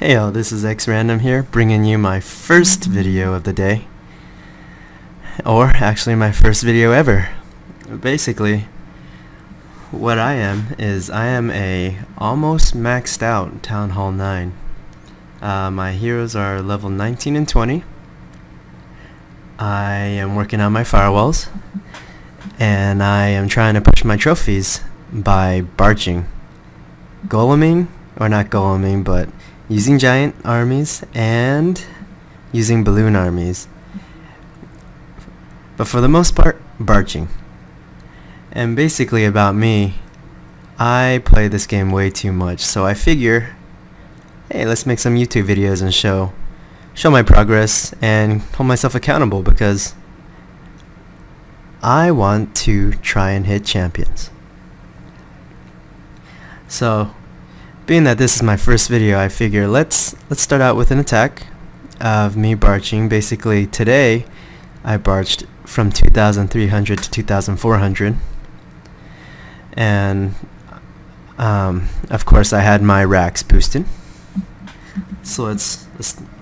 Hey all, this is XRandom here, bringing you my first video of the day. Or actually my first video ever. Basically, what I am is I am a almost maxed out Townhall 9. My heroes are level 19 and 20. I am working on my firewalls. And I am trying to push my trophies by barching. Goleming, or not goleming, but using giant armies and using balloon armies. But for the most part, barching. And basically about me, I play this game way too much, so I figure, hey, let's make some YouTube videos and show my progress and hold myself accountable, because I want to try and hit champions. So, being that this is my first video, I figure let's start out with an attack of me barching. Basically, today I barched from 2,300 to 2,400, and of course I had my racks boosted. So let's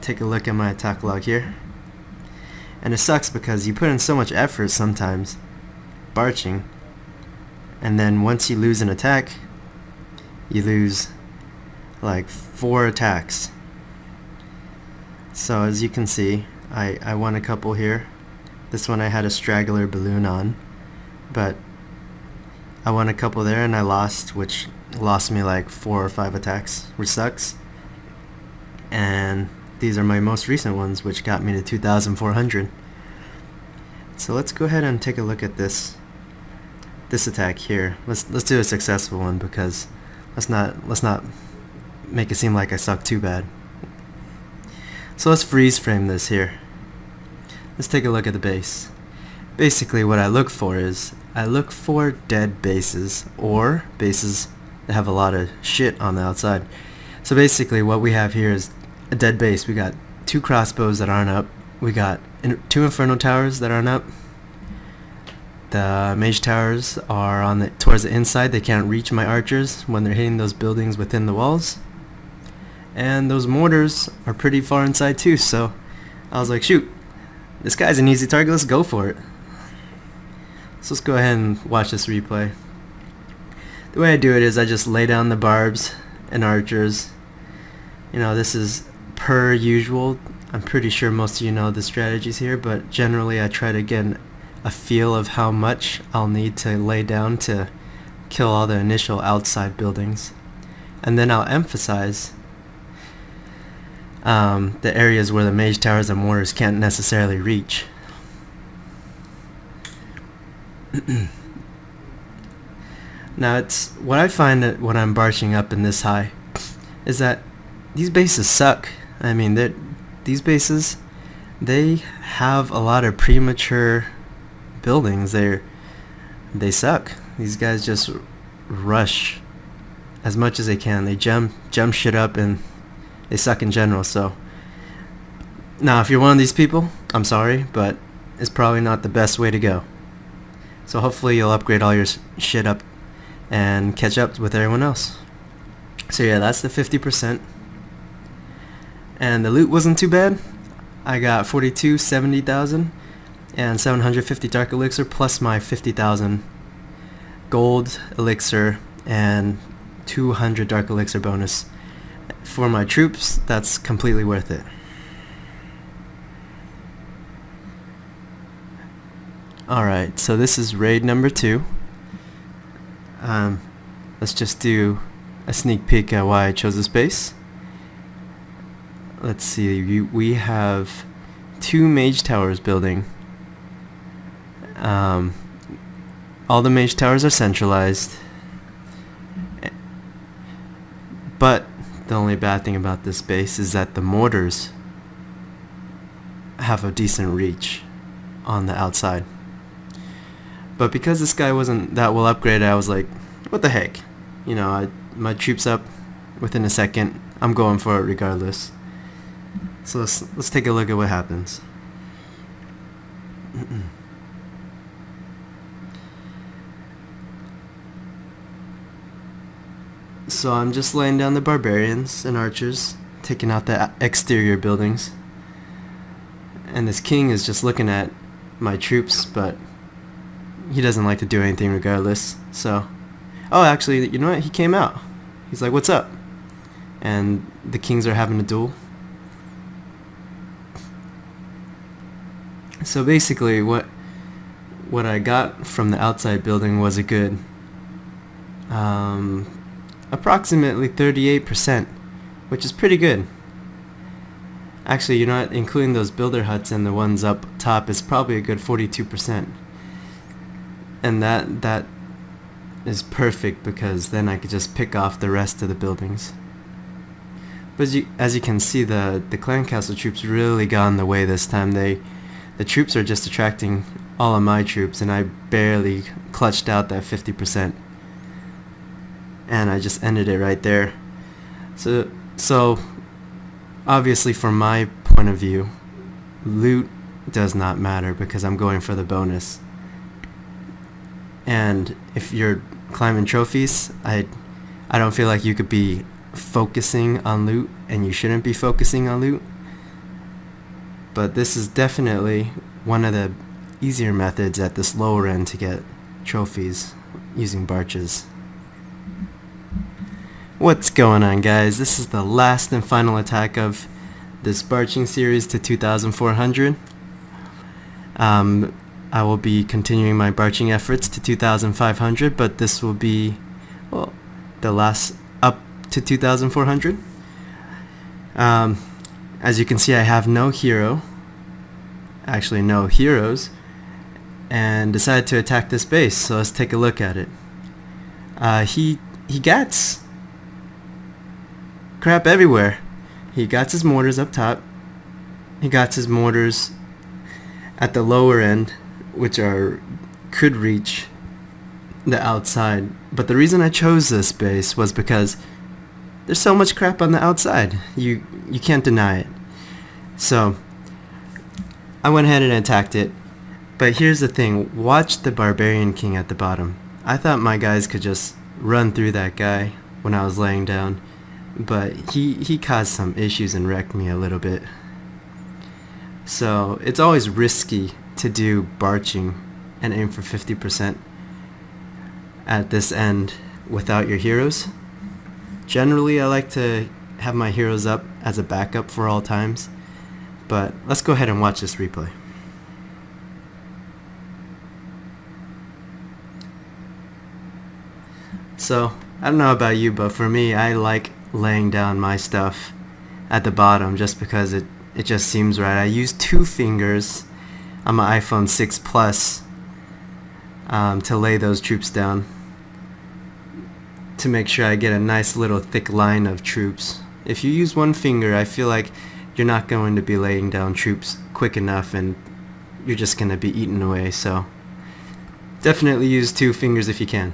take a look at my attack log here. And it sucks because you put in so much effort sometimes barching, and then once you lose an attack, you lose like 4 attacks. So as you can see, I won a couple here. This one I had a straggler balloon on, but I won a couple there and I lost, which lost me like 4 or 5 attacks, which sucks. And these are my most recent ones, which got me to 2,400. So let's go ahead and take a look at this attack here. Let's do a successful one, because let's not make it seem like I suck too bad. So let's freeze frame this here. Let's take a look at the base. Basically what I look for is, I look for dead bases, or bases that have a lot of shit on the outside. So basically what we have here is a dead base. We got 2 crossbows that aren't up. We got 2 inferno towers that aren't up. The mage towers are on towards the inside. They can't reach my archers when they're hitting those buildings within the walls. And those mortars are pretty far inside too, so I was like, shoot, this guy's an easy target, let's go for it. So let's go ahead and watch this replay. The way I do it is I just lay down the barbs and archers. You know, this is per usual. I'm pretty sure most of you know the strategies here, but generally I try to get a feel of how much I'll need to lay down to kill all the initial outside buildings. And then I'll emphasize the areas where the mage towers and mortars can't necessarily reach. Now, it's what I find that when I'm barching up in this high is that these bases suck. I mean, these bases, they have a lot of premature buildings. They suck. These guys just rush as much as they can. They jump shit up, and they suck in general. So now if you're one of these people, I'm sorry, but it's probably not the best way to go. So hopefully you'll upgrade all your shit up and catch up with everyone else. So yeah, that's the 50%. And the loot wasn't too bad. I got 70,000 and 750 dark elixir, plus my 50,000 gold elixir and 200 dark elixir bonus. For my troops, that's completely worth it. Alright, so this is raid number 2. Let's just do a sneak peek at why I chose this base. Let's see, we have 2 mage towers building. All the mage towers are centralized, but the only bad thing about this base is that the mortars have a decent reach on the outside. But because this guy wasn't that well upgraded, I was like, what the heck? You know, my troops up within a second. I'm going for it regardless. So let's take a look at what happens. So I'm just laying down the barbarians and archers taking out the exterior buildings. And this king is just looking at my troops, but he doesn't like to do anything regardless. So, oh, actually, you know what? He came out. He's like, "What's up?" And the kings are having a duel. So basically, what I got from the outside building was a good approximately 38%, which is pretty good. Actually, you know what? Including those builder huts and the ones up top is probably a good 42%. And that is perfect, because then I could just pick off the rest of the buildings. But as you can see, the clan castle troops really got in the way this time. The troops are just attracting all of my troops, and I barely clutched out that 50%. And I just ended it right there. So obviously, from my point of view, loot does not matter, because I'm going for the bonus. And if you're climbing trophies, I don't feel like you could be focusing on loot, and you shouldn't be focusing on loot. But this is definitely one of the easier methods at this lower end to get trophies using barches. What's going on, guys? This is the last and final attack of this barching series to 2,400. I will be continuing my barching efforts to 2,500, but this will be, well, the last up to 2,400. As you can see, I have no hero, actually no heroes, and decided to attack this base. So let's take a look at it. He gets crap everywhere. He got his mortars up top. He got his mortars at the lower end, which could reach the outside. But the reason I chose this base was because there's so much crap on the outside. You can't deny it. So I went ahead and attacked it. But here's the thing. Watch the Barbarian King at the bottom. I thought my guys could just run through that guy when I was laying down, but he caused some issues and wrecked me a little bit. So it's always risky to do barching and aim for 50% at this end without your heroes. Generally, I like to have my heroes up as a backup for all times, but let's go ahead and watch this replay. So, I don't know about you, but for me, I like laying down my stuff at the bottom just because it just seems right. I use 2 fingers on my iPhone 6 Plus to lay those troops down, to make sure I get a nice little thick line of troops. If you use 1 finger, I feel like you're not going to be laying down troops quick enough, and you're just going to be eaten away. So definitely use 2 fingers if you can.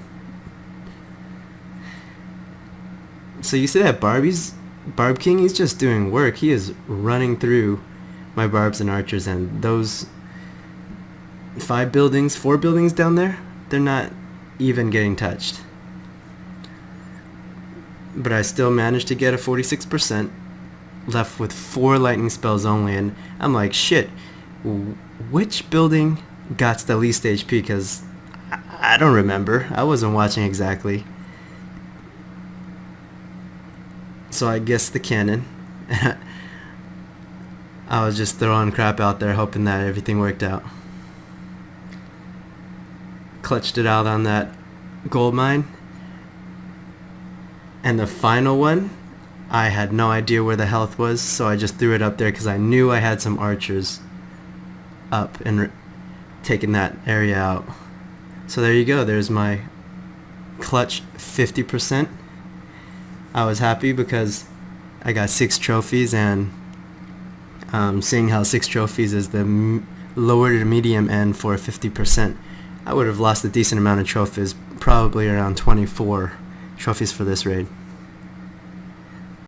So you see that Barb King, he's just doing work. He is running through my barbs and archers, and those 4 buildings down there, they're not even getting touched. But I still managed to get a 46%, left with 4 lightning spells only, and I'm like, shit, which building got the least HP? Because I don't remember. I wasn't watching exactly. So I guess the cannon. I was just throwing crap out there, hoping that everything worked out. Clutched it out on that gold mine. And the final one, I had no idea where the health was, so I just threw it up there because I knew I had some archers up and taking that area out. So there you go. There's my clutch 50%. I was happy because I got 6 trophies, and seeing how 6 trophies is the lower to medium end for 50%, I would have lost a decent amount of trophies, probably around 24 trophies for this raid.